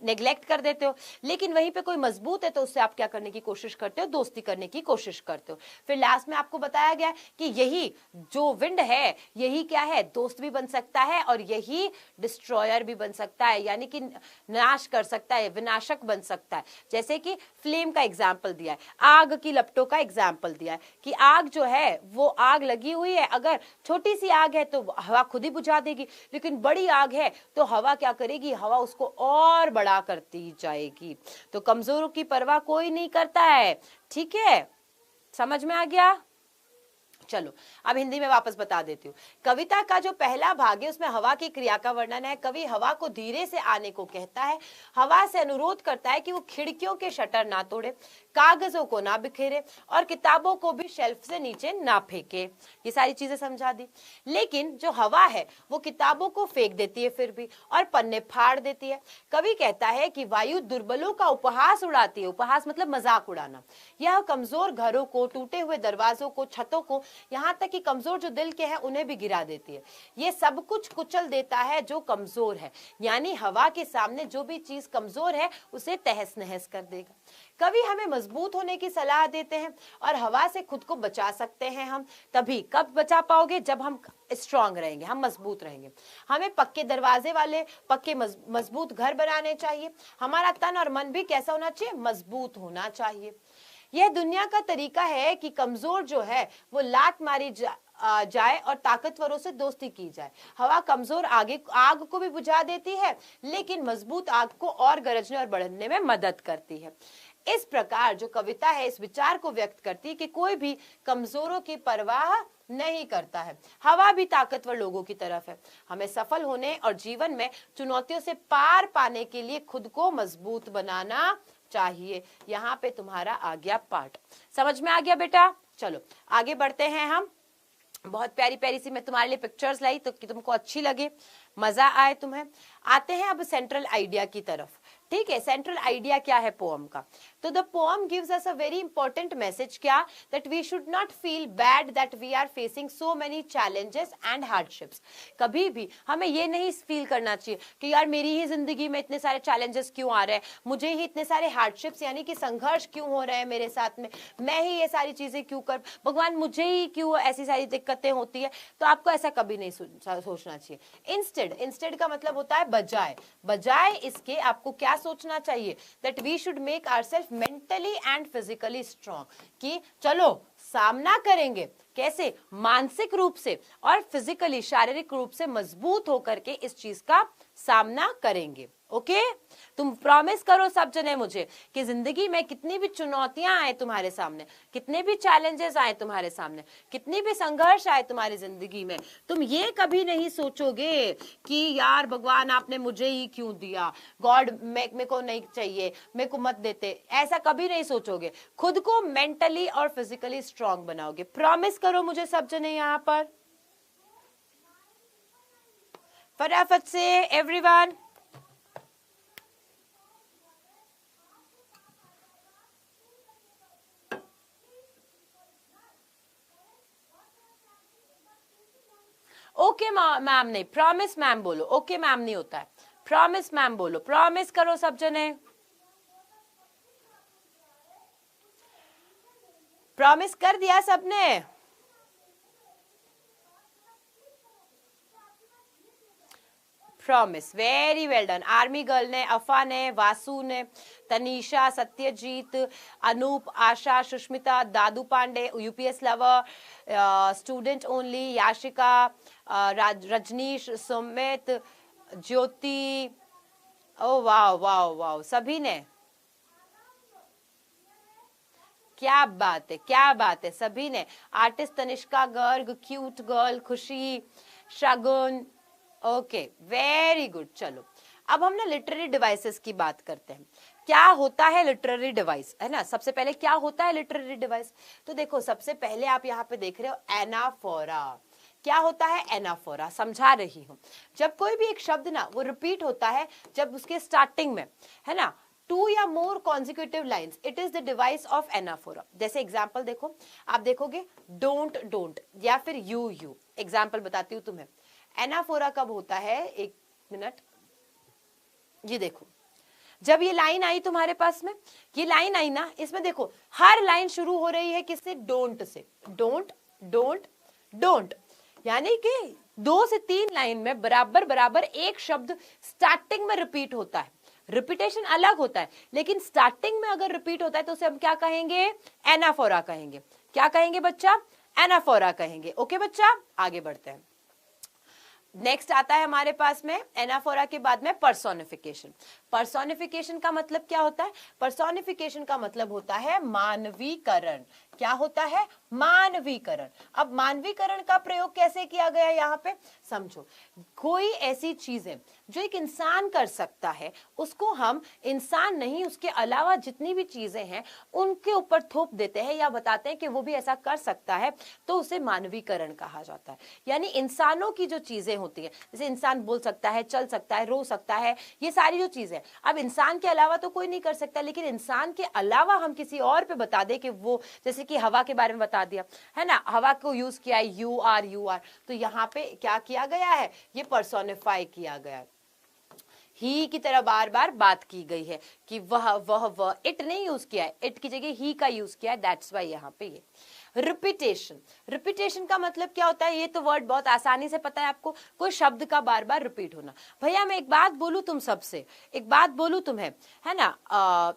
नेग्लेक्ट कर देते हो, लेकिन वहीं पे कोई मजबूत है तो उससे आप क्या करने की कोशिश करते हो, दोस्ती करने की कोशिश करते हो। फिर लास्ट में आपको बताया गया कि यही जो विंड है, यही क्या है, दोस्त भी बन सकता है और यही डिस्ट्रॉयर भी बन सकता है, यानी कि नाश कर सकता है, विनाशक बन सकता है। जैसे कि फ्लेम का एग्जाम्पल दिया है, आग की लपटों का एग्जाम्पल दिया है कि आग जो है वो आग लगी हुई है, अगर छोटी सी आग है तो हवा खुद ही बुझा देगी, लेकिन बड़ी आग है तो हवा क्या करेगी, हवा उसको और बड़ा करती जाएगी। तो कमजोरों की परवाह कोई नहीं करता है, ठीक है, समझ में आ गया। चलो अब हिंदी में वापस बता देती हूँ। कविता का जो पहला भाग है उसमें हवा की क्रिया का वर्णन है। कवि हवा को धीरे से आने को कहता है, हवा से अनुरोध करता है कि वो खिड़कियों के शटर ना तोड़े, कागजों को ना बिखेरे और किताबों को भी शेल्फ से नीचे ना फेंके। ये सारी चीजें समझा दी। लेकिन जो हवा है वो किताबों को फेंक देती है फिर भी, और पन्ने फाड़ देती है। कवि कहता है कि वायु दुर्बलों का उपहास उड़ाती है, उपहास मतलब मजाक उड़ाना। यह कमजोर घरों को, टूटे हुए दरवाजों को, छतों को, यहाँ तक कि कमजोर जो दिल के हैं उन्हें भी गिरा देती है। ये सब कुछ कुचल देता है जो कमजोर है, यानी हवा के सामने जो भी चीज कमजोर है उसे तहस नहस कर देगा। कवि हमें मजबूत होने की सलाह देते हैं और हवा से खुद को बचा सकते हैं हम। तभी कब बचा पाओगे, जब हम स्ट्रांग रहेंगे, हम मजबूत रहेंगे। हमें पक्के दरवाजे वाले, पक्के मजबूत घर बनाने चाहिए। हमारा तन और मन भी कैसा होना चाहिए, मजबूत होना चाहिए। यह दुनिया का तरीका है कि कमजोर जो है वो लात मारी जाए और ताकतवरों से दोस्ती की जाए। हवा कमजोर आग को भी बुझा देती है, लेकिन मजबूत आग को और गरजने और बढ़ने में मदद करती है। इस प्रकार जो कविता है इस विचार को व्यक्त करती है कि कोई भी कमजोरों की परवाह नहीं करता है। हवा भी ताकतवर लोगों की तरफ है। हमें सफल होने और जीवन में चुनौतियों से पार पाने के लिए खुद को मजबूत बनाना चाहिए। यहाँ पे तुम्हारा आ गया पार्ट। समझ में आ गया बेटा? चलो आगे बढ़ते हैं हम। बहुत प्यारी प्यारी सी मैं तुम्हारे लिए पिक्चर्स लाई तो कि तुमको अच्छी लगे, मजा आए तुम्हें। आते हैं अब सेंट्रल आइडिया की तरफ। ठीक है, सेंट्रल आइडिया क्या है पोम का? तो the poem gives us a very important message, क्या? That we should not feel bad that we are facing so many challenges and hardships. कभी भी हमें ये नहीं फील करना चाहिए कि यार मेरी ही जिंदगी में इतने सारे चैलेंजेस क्यों आ रहे हैं, मुझे ही इतने सारे हार्डशिप्स यानी कि संघर्ष क्यों हो रहे हैं मेरे साथ में, मैं ही ये सारी चीजें क्यों कर, भगवान मुझे ही क्यों ऐसी सारी दिक्कतें होती है। तो आपको ऐसा कभी नहीं सोचना चाहिए। इंस्टेड का मतलब होता है बजाय। बजाय इसके आपको क्या सोचना चाहिए? That we should make ourselves mentally and physically strong, कि चलो सामना करेंगे। कैसे? मानसिक रूप से और फिजिकली शारीरिक रूप से मजबूत होकर के इस चीज का सामना करेंगे। ओके, तुम प्रॉमिस करो सब जने मुझे कि जिंदगी में कितनी भी चुनौतियां आए तुम्हारे सामने, कितने भी चैलेंजेस आए तुम्हारे सामने, कितनी भी संघर्ष आए तुम्हारी जिंदगी में, तुम ये कभी नहीं सोचोगे कि यार भगवान आपने मुझे ही क्यों दिया, गॉड मेरे को नहीं चाहिए, मेरे को मत देते। ऐसा कभी नहीं सोचोगे। खुद को मेंटली और फिजिकली स्ट्रांग बनाओगे। प्रॉमिस करो मुझे सब जने यहाँ पर, फटाफट से एवरीवन। ओके मैम नहीं, प्रॉमिस मैम बोलो। ओके मैम नहीं होता है, प्रॉमिस मैम बोलो। प्रॉमिस करो सब जने, प्रॉमिस कर दिया सबने? Promise, very well done. Army girl ने, अफा ने, वासु ने, Tanisha, Satyajit, Anoop, Asha, Sushmita, Dadu Pandey, UPS lover, student only, Yashika, Rajneesh, Sumit, Jyoti, oh wow wow wow, सभी ने। क्या बात है, क्या बात है, सभी ने। Artist Tanishka Garg, cute girl, खुशी, शगुन, ओके वेरी गुड। चलो अब हम ना लिटरेरी डिवाइसेस की बात करते हैं। क्या होता है लिटरेरी डिवाइस, है ना? सबसे पहले क्या होता है लिटरेरी डिवाइस? तो देखो सबसे पहले आप यहाँ पे देख रहे हो एनाफोरा। क्या होता है एनाफोरा? समझा रही हूं। जब कोई भी एक शब्द ना वो रिपीट होता है, जब उसके स्टार्टिंग में, है ना, 2 या more consecutive lines, it is the device of anaphora. जैसे एग्जाम्पल देखो, आप देखोगे डोंट डोंट या फिर यू यू। एग्जाम्पल बताती हूँ तुम्हें। एनाफोरा कब होता है? एक मिनट, ये देखो, जब ये लाइन आई तुम्हारे पास में, ये लाइन आई ना, इसमें देखो हर लाइन शुरू हो रही है किससे? Don't say. Don't don't don't, यानी कि 2 से 3 लाइन में बराबर बराबर एक शब्द स्टार्टिंग में रिपीट होता है। रिपीटेशन अलग होता है, लेकिन स्टार्टिंग में अगर रिपीट होता है तो उसे हम क्या कहेंगे? एनाफोरा कहेंगे। क्या कहेंगे बच्चा? एनाफोरा कहेंगे। ओके बच्चा, आगे बढ़ते हैं। नेक्स्ट आता है हमारे पास में एनाफोरा के बाद में पर्सोनिफिकेशन। पर्सोनिफिकेशन का मतलब क्या होता है? पर्सोनिफिकेशन का मतलब होता है मानवीकरण। क्या होता है? मानवीकरण। अब मानवीकरण का प्रयोग कैसे किया गया यहाँ पे समझो। कोई ऐसी चीजें जो एक इंसान कर सकता है, उसको हम इंसान नहीं, उसके अलावा जितनी भी चीजें हैं उनके ऊपर थोप देते हैं या बताते हैं कि वो भी ऐसा कर सकता है, तो उसे मानवीकरण कहा जाता है। यानी इंसानों की जो चीजें होती है, जैसे इंसान बोल सकता है, चल सकता है, रो सकता है, ये सारी जो चीजें, अब इंसान के अलावा तो कोई नहीं कर सकता, लेकिन इंसान के अलावा हम किसी और पे बता दे कि वो, जैसे कि हवा के बारे में बता दिया, है ना, हवा को यूज किया है यू आर, तो यहाँ पे क्या किया गया है? ये पर्सोनिफाई किया गया है। ही की तरह बार बार बात की गई है कि वह इट नहीं यूज किया है, इट की जगह ही का यूज किया है, दैट्स वाई यहाँ पे ये। रिपीटेशन, रिपीटेशन का मतलब क्या होता है? ये तो वर्ड बहुत आसानी से पता है आपको, कोई शब्द का बार बार रिपीट होना। भैया मैं एक बात बोलूं तुम सबसे, एक बात बोलूं तुम्हें, है ना,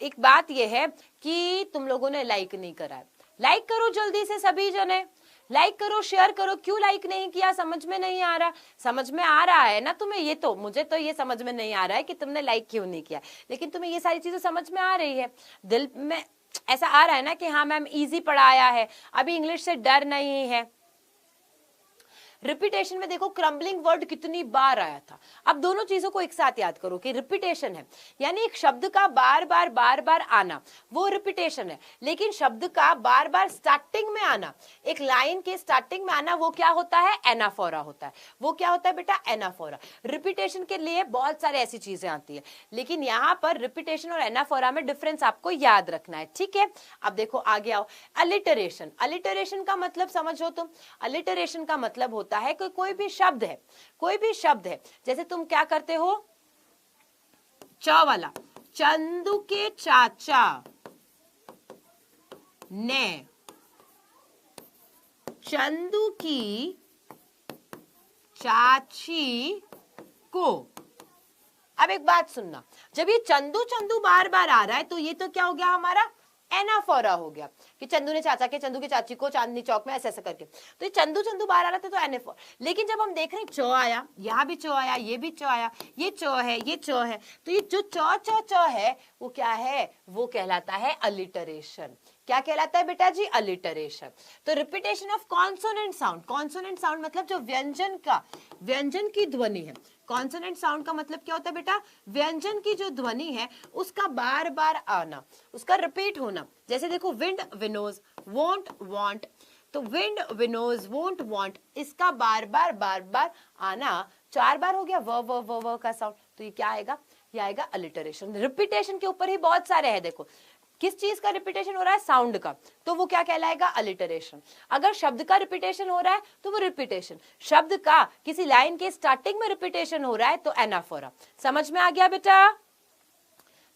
एक बात ये है कि तुम लोगों ने लाइक नहीं करा है। लाइक करो जल्दी से सभी जने, लाइक करो, शेयर करो। क्यों लाइक नहीं किया? समझ में नहीं आ रहा? समझ में आ रहा है ना तुम्हें? ये तो मुझे तो ये समझ में नहीं आ रहा है कि तुमने लाइक क्यों नहीं किया, लेकिन तुम्हें ये सारी चीजें समझ में आ रही है, दिल में ऐसा आ रहा है ना कि हाँ मैम इजी पढ़ाया है, अभी इंग्लिश से डर नहीं है। रिपीटेशन में देखो क्रम्बलिंग वर्ड कितनी बार आया था। अब दोनों चीजों को एक साथ याद करो कि रिपीटेशन है यानी एक शब्द का बार बार आना वो रिपीटेशन है, लेकिन शब्द का बार बार स्टार्टिंग में आना, एक लाइन के स्टार्टिंग में आना, वो क्या होता है? एनाफोरा होता है। वो क्या होता है बेटा? एनाफोरा। रिपीटेशन के लिए बहुत सारे ऐसी चीजें आती है, लेकिन यहां पर रिपीटेशन और एनाफोरा में डिफरेंस आपको याद रखना है, ठीक है। अब देखो आगे आओ, अलिटरेशन। अलिटरेशन का मतलब समझो तुम, अलिटरेशन का मतलब होता है कि कोई भी शब्द है, कोई भी शब्द है, जैसे तुम क्या करते हो, च वाला, चंदू के चाचा ने चंदू की चाची को। अब एक बात सुनना, जब ये चंदू चंदू बार बार आ रहा है तो ये तो क्या हो गया हमारा? एनाफोरा हो गया कि चंदू ने चाचा के, चंदू की चाची को चांदनी चौक में ऐसे ऐसे करके, तो ये चंदू चंदू बार आ रहा था तो एनाफोरा। लेकिन जब हम देख रहे हैं चो आया, यहाँ भी चो आया, ये भी चो आया, ये चो है, ये चो है, तो ये जो चो चो चो है वो क्या है? वो कहलाता है अलिटरेशन। क्या कहलाता है बेटा जी? अलिटरेशन। तो repetition of consonant sound. Consonant sound मतलब जो व्यंजन का, व्यंजन की ध्वनि है। कॉन्सोनेंट साउंड का मतलब क्या होता है बेटा? व्यंजन की जो ध्वनि है उसका बार बार आना, उसका रिपीट होना। जैसे देखो, विंड, विनोज, वोंट, वांट, तो विंड, विनोज, वोंट, वांट, इसका बार बार आना 4 बार हो गया व का साउंड, तो ये क्या आएगा? ये आएगा अलिटरेशन। रिपीटेशन के ऊपर ही बहुत सारे हैं। देखो किस चीज का रिपीटेशन हो रहा है? साउंड का, तो वो क्या कहलाएगा? अलिटरेशन। अगर शब्द का रिपीटेशन हो रहा है तो वो रिपीटेशन। शब्द का किसी लाइन के स्टार्टिंग में रिपीटेशन हो रहा है तो एनाफोरा। समझ में आ गया बेटा?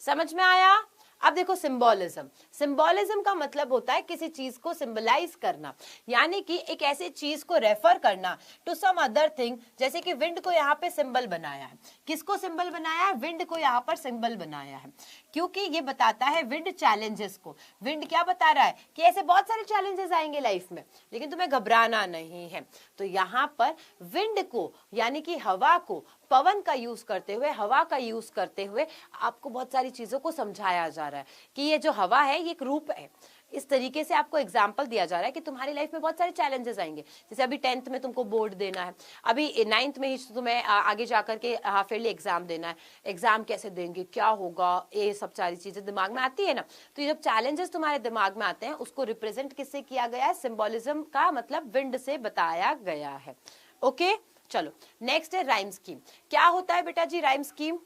समझ में आया? अब देखो सिंबोलिज्म। सिंबोलिज्म का मतलब होता है किसी चीज को सिंबलाइज करना, यानी कि एक ऐसी चीज को रेफर करना टू सम अदर थिंग। जैसे कि विंड को यहाँ पे सिंबल बनाया है। किसको सिंबल बनाया है? विंड को यहाँ पर सिंबल बनाया है, क्योंकि ये बताता है विंड चैलेंजेस को। विंड क्या बता रहा है कि ऐसे बहुत सारे चैलेंजेस आएंगे लाइफ में, लेकिन तुम्हें घबराना नहीं है। तो यहाँ पर विंड को यानी कि हवा को, पवन का यूज करते हुए, हवा का यूज करते हुए आपको बहुत सारी चीजों को समझाया जा रहा है कि ये जो हवा है ये एक रूप है। इस तरीके से आपको एग्जाम्पल दिया जा रहा है कि तुम्हारी लाइफ में बहुत सारे चैलेंजेस आएंगे। जैसे अभी 10th में तुमको बोर्ड देना है, अभी 9th में ही तुम्हें आगे जाकर के हाफ ईयरली एग्जाम देना है। एग्जाम कैसे देंगे, क्या होगा, ये सब सारी चीजें दिमाग में आती है ना। तो ये जब चैलेंजेस तुम्हारे दिमाग में आते हैं उसको रिप्रेजेंट किससे किया गया है? सिंबोलिज्म का मतलब विंड से बताया गया है। ओके चलो नेक्स्ट है राइम स्कीम। क्या होता है बेटा जी राइम स्कीम?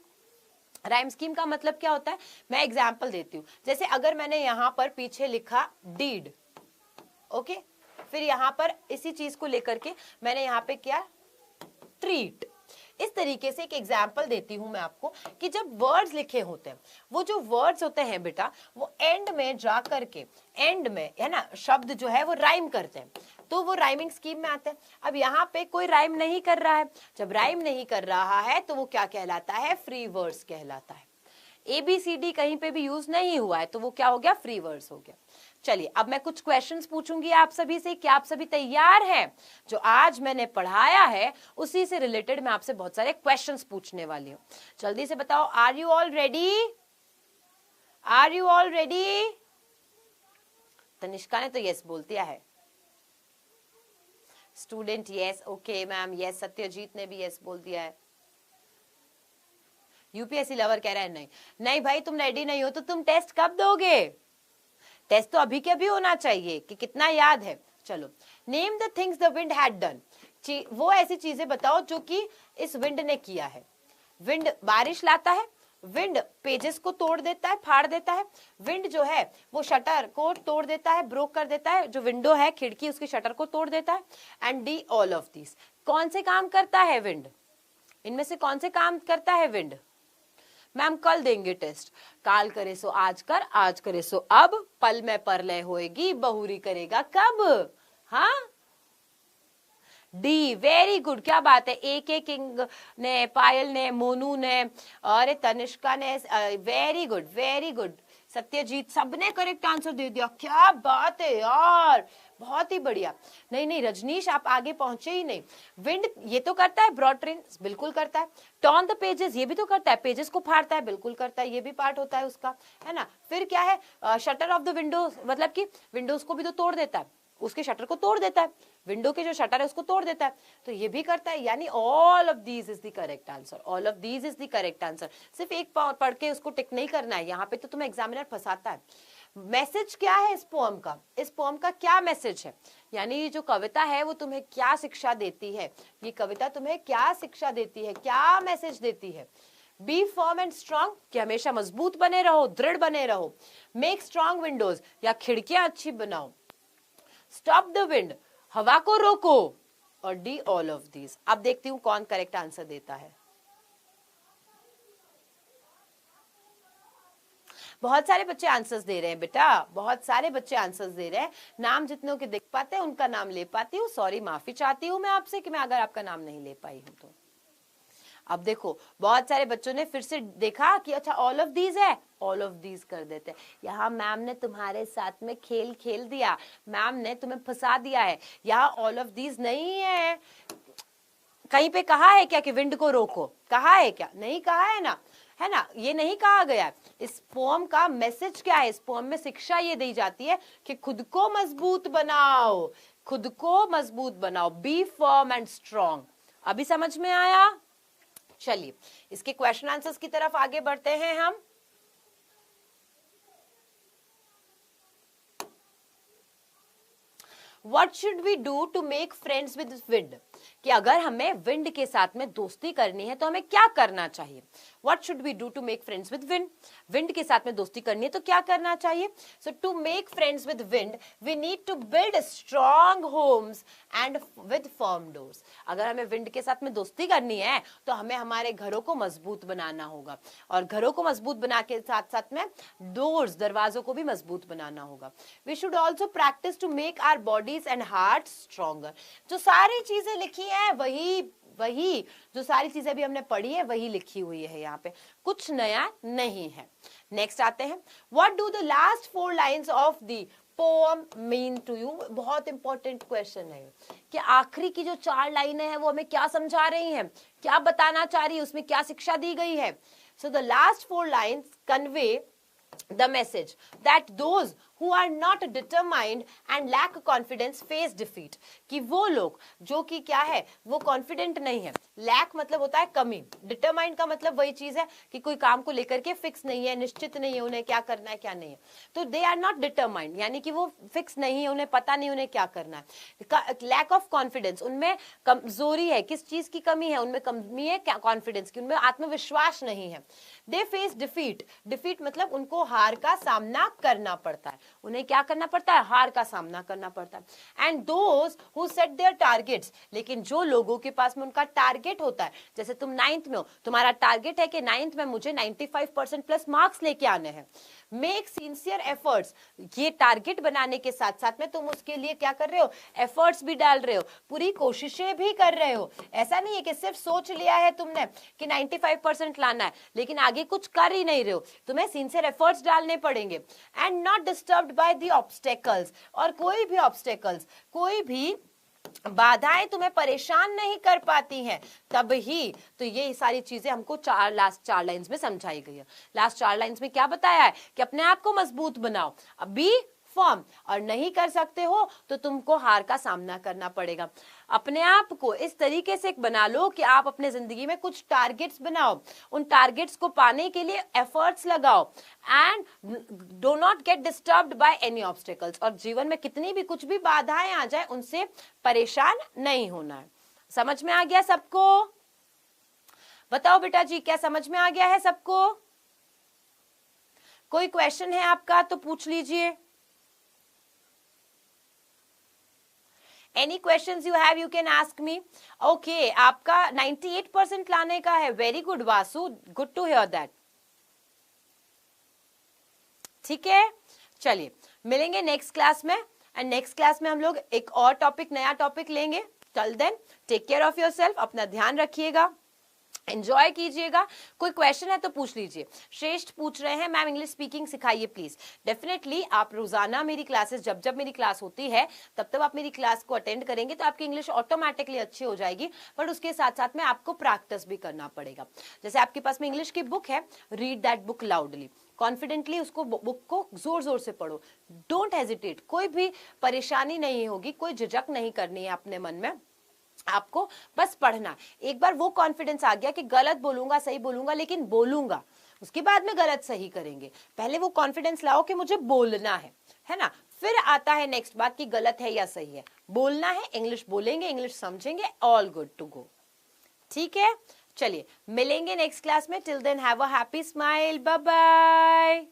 राइम स्कीम का मतलब क्या होता है? मैं एग्जांपल देती हूँ। जैसे अगर मैंने यहां पर पीछे लिखा डीड, ओके, फिर यहां पर इसी चीज को लेकर के मैंने यहां पे किया ट्रीट। इस तरीके से एक एग्जाम्पल देती हूं मैं आपको कि जब वर्ड्स लिखे होते हैं, वो जो वर्ड्स होते हैं बेटा वो एंड में जा करके, एंड में है ना, शब्द जो है वो राइम करते हैं, तो वो राइमिंग स्कीम में आते हैं। अब यहाँ पे कोई राइम नहीं कर रहा है, जब राइम नहीं कर रहा है तो वो क्या कहलाता है? फ्री वर्ड्स कहलाता है। ABCD कहीं पे भी यूज नहीं हुआ है तो वो क्या हो गया? फ्री वर्ड्स हो गया। चलिए अब मैं कुछ क्वेश्चंस पूछूंगी आप सभी से, क्या आप सभी तैयार हैं? जो आज मैंने पढ़ाया है उसी से रिलेटेड मैं आपसे बहुत सारे क्वेश्चंस पूछने वाली हूँ। जल्दी से बताओ, are you all ready? Are you all ready? Tanishka ने तो यस बोल दिया है। Student yes, okay ma'am yes. Satyajit ने भी यस बोल दिया है। यूपीएससी लवर कह रहा है नहीं। नहीं भाई तुम रेडी नहीं हो तो तुम टेस्ट कब दोगे? टेस्ट तो अभी के अभी होना चाहिए कि कितना याद है। चलो, name the things the wind had done. वो ऐसी चीजें बताओ जो कि इस विंड ने किया है। विंड बारिश लाता है, विंड पेजेस को तोड़ देता है, फाड़ देता है, विंड जो है वो शटर को तोड़ देता है, ब्रोक कर देता है, जो विंडो है खिड़की उसकी शटर को तोड़ देता है। And D all of this. कौन से काम करता है विंड? इनमें से कौन से काम करता है विंड? मैम कल देंगे टेस्ट। काल करे सो आज कर, आज करे सो अब, पल में परलय होएगी, बहुरी करेगा कब? हाँ डी, वेरी गुड, क्या बात है। AK किंग ने, पायल ने, मोनू ने, अरे तनिष्का ने, very good very good. Satyajit, सबने करेक्ट आंसर दे दिया, क्या बात है यार, बहुत ही बढ़िया। नहीं नहीं रजनीश आप आगे पहुंचे ही नहीं। विंड ये तो करता है, ब्रॉड ट्रेन बिल्कुल करता है, टर्न द पेजेस ये भी तो करता है, पेजेस को फाड़ता है बिल्कुल करता है, ये भी पार्ट होता है उसका, है ना। फिर क्या है, शटर ऑफ द विंडोज, मतलब कि विंडोज को भी तो तोड़ देता है, उसके शटर को तोड़ देता है, विंडो के जो शटर है उसको तोड़ देता है, तो ये भी करता है। यानी all of these is the correct answer, all of these is the correct answer. सिर्फ एक पढ़ के उसको टिक नहीं करना है, यहाँ पे तो तुम्हें एग्जामिनर फंसाता है। मैसेज क्या है इस पोएम का, इस पोएम का क्या मैसेज है, यानी ये जो कविता है वो तुम्हें क्या शिक्षा देती है, ये कविता तुम्हें क्या शिक्षा देती है, क्या मैसेज देती है। बी फर्म एंड स्ट्रांग, कि हमेशा मजबूत बने रहो, दृढ़ बने रहो। मेक स्ट्रांग विंडोज, या खिड़कियां अच्छी बनाओ। स्टॉप द विंड, हवा को रोको। और डी ऑल ऑफ दीज। अब देखती हूं कौन करेक्ट आंसर देता है। बहुत सारे बच्चे आंसर्स दे रहे हैं बेटा, बहुत सारे बच्चे आंसर्स दे रहे हैं। नाम जितनों के दिख पाते हैं उनका नाम ले पाती हूँ। सॉरी, माफी चाहती हूँ मैं आपसे कि मैं अगर आपका नाम नहीं ले पाई हूं तो। अब देखो बहुत सारे बच्चों ने फिर से देखा कि अच्छा ऑल ऑफ दीज है, ऑल ऑफ दीज कर देते हैं। यहाँ मैम ने तुम्हारे साथ में खेल खेल दिया, मैम ने तुम्हें फंसा दिया है। यहाँ ऑल ऑफ दीज नहीं है। कहीं पे कहा है क्या कि विंड को रोको, कहा है क्या? नहीं कहा है ना, है ना, ये नहीं कहा गया। इस पोएम का मैसेज क्या है? इस पोएम में शिक्षा ये दी जाती है कि खुद को मजबूत बनाओ, खुद को मजबूत बनाओ। Be firm and strong. अभी समझ में आया? चलिए इसके क्वेश्चन आंसर्स की तरफ आगे बढ़ते हैं हम। What should we do to make friends with wind? कि अगर हमें विंड के साथ में दोस्ती करनी है तो हमें क्या करना चाहिए? What should we do to make friends with wind? Wind के साथ में दोस्ती करनी है तो क्या करना चाहिए? So to make friends with wind, we need to build strong homes and with firm doors. अगर हमें विंड के साथ में दोस्ती करनी है तो हमें हमारे घरों को मजबूत बनाना होगा, और घरों को मजबूत बना के साथ साथ में डोर्स, दरवाजों को भी मजबूत बनाना होगा। We should also practice to make our bodies and hearts stronger. जो सारी चीजें लिखी है वही जो सारी चीजें भी हमने पढ़ी है वही लिखी हुई है, यहाँ पे कुछ नया नहीं है। नेक्स्ट आते हैं, What do the last 4 lines of the poem mean to you? बहुत इंपॉर्टेंट क्वेश्चन है कि आखिरी की जो 4 लाइनें हैं वो हमें क्या समझा रही हैं, क्या बताना चाह रही है, उसमें क्या शिक्षा दी गई है। So the last 4 lines convey the message that those who are not determined and lack confidence face defeat. कि वो लोग जो कि क्या है, वो confident नहीं है। lack मतलब होता है कमी, determined का मतलब वही चीज है कि कोई काम को लेकर के फिक्स नहीं है, निश्चित नहीं है उन्हें क्या करना है क्या नहीं है। तो they are not determined, यानी कि वो फिक्स नहीं है, उन्हें पता नहीं उन्हें क्या करना है। lack of confidence, उनमें कमजोरी है, किस चीज की कमी है? उनमें कमी है कॉन्फिडेंस की, उनमें आत्मविश्वास नहीं है। they face defeat, defeat मतलब उनको हार का सामना करना पड़ता है, उन्हें क्या करना पड़ता है? हार का सामना करना पड़ता है। And those who set their targets, लेकिन जो लोगों के पास में उनका टारगेट होता है, जैसे तुम 9th में हो, तुम्हारा टारगेट है कि 9th में मुझे 95% प्लस मार्क्स लेके आने हैं। मेक सिंसियर एफर्ट्स, ये टारगेट बनाने के साथ साथ में तुम उसके लिए क्या कर रहे हो? एफर्ट्स भी डाल रहे हो, पूरी कोशिशें भी कर रहे हो। ऐसा नहीं है कि सिर्फ सोच लिया है तुमने कि 95% लाना है लेकिन आगे कुछ कर ही नहीं रहे हो, तुम्हें सिंसियर एफर्ट्स डालने पड़ेंगे। And not disturbed by the obstacles, और कोई भी ऑब्स्टेकल्स, कोई भी बाधाएं तुम्हें परेशान नहीं कर पाती हैं तब ही। तो ये सारी चीजें हमको लास्ट 4 लाइंस में समझाई गई है। लास्ट 4 लाइंस में क्या बताया है कि अपने आप को मजबूत बनाओ, अभी फर्म, और नहीं कर सकते हो तो तुमको हार का सामना करना पड़ेगा। अपने आप को इस तरीके से बना लो कि आप अपने जिंदगी में कुछ टारगेट्स बनाओ, उन टारगेट्स को पाने के लिए एफर्ट्स लगाओ। And do not gate disturbed by any obstacles, और जीवन में कितनी भी कुछ भी बाधाएं आ जाए उनसे परेशान नहीं होना है। समझ में आ गया सबको? बताओ बेटा जी, क्या समझ में आ गया है सबको? कोई क्वेश्चन है आपका तो पूछ लीजिए। Any questions you have, you can ask me. Okay, आपका 98% लाने का है। Very good Vasu, good to hear that. ठीक है, चलिए मिलेंगे नेक्स्ट क्लास में, एंड नेक्स्ट क्लास में हम लोग एक और टॉपिक, नया टॉपिक लेंगे। Till then take care of yourself, अपना ध्यान रखिएगा, एंजॉय कीजिएगा। कोई क्वेश्चन है तो पूछ लीजिए। श्रेष्ठ पूछ रहे हैं मैम इंग्लिश स्पीकिंग सिखाइए प्लीज। डेफिनेटली आप रोजाना मेरी क्लासेस, जब मेरी क्लास होती है तब आप मेरी क्लास को अटेंड करेंगे तो आपकी इंग्लिश ऑटोमेटिकली अच्छी हो जाएगी, बट उसके साथ साथ में आपको प्रैक्टिस भी करना पड़ेगा। जैसे आपके पास में इंग्लिश की बुक है, read that book loudly, confidently उसको बुक को जोर जोर से पढ़ो, डोंट हेजिटेट, कोई भी परेशानी नहीं होगी, कोई झिझक नहीं करनी है अपने मन में, आपको बस पढ़ना। एक बार वो कॉन्फिडेंस आ गया कि गलत बोलूंगा सही बोलूंगा लेकिन बोलूंगा, उसके बाद में गलत सही करेंगे, पहले वो कॉन्फिडेंस लाओ कि मुझे बोलना है ना, फिर आता है नेक्स्ट बात कि गलत है या सही है, बोलना है, इंग्लिश बोलेंगे, इंग्लिश समझेंगे, ऑल गुड टू गो। ठीक है, चलिए मिलेंगे नेक्स्ट क्लास में, till then have a happy smile, bye bye.